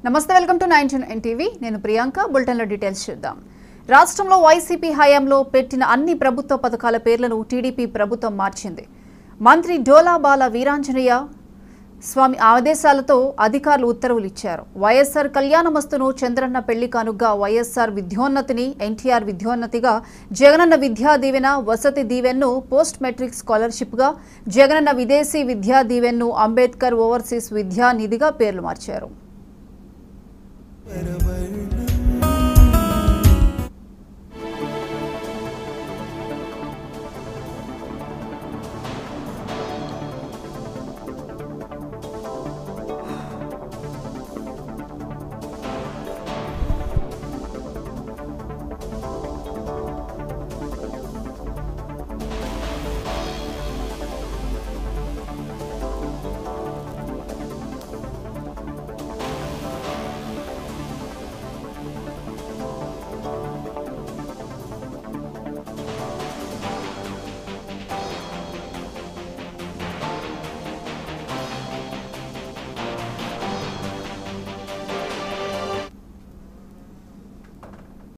నమస్తే, welcome to 99 TV. నేను ప్రియాంక. బులెటిన్లో డీటెయిల్స్ చూద్దాం. రాష్ట్రంలో వైసీపీ హయాంలో పెట్టిన అన్ని ప్రభుత్వ పథకాల పేర్లను టీడీపీ ప్రభుత్వం మార్చింది. మంత్రి డోలా బాల వీరాంజనేయ స్వామి ఆదేశాలతో అధికారులు ఉత్తర్వులు ఇచ్చారు. వైఎస్ఆర్ కళ్యాణమస్తును చంద్రన్న పెళ్లి కానుగ్గా వైఎస్ఆర్ విద్యోన్నతిని ఎన్టీఆర్ విద్యోన్నతిగా, జగనన్న విద్యా దీవెన వసతి దీవెన్ను పోస్ట్ మెట్రిక్ స్కాలర్షిప్గా, జగనన్న విదేశీ విద్యా దీవెన్ను అంబేద్కర్ ఓవర్సీస్ విద్యా నిధిగా పేర్లు మార్చారు.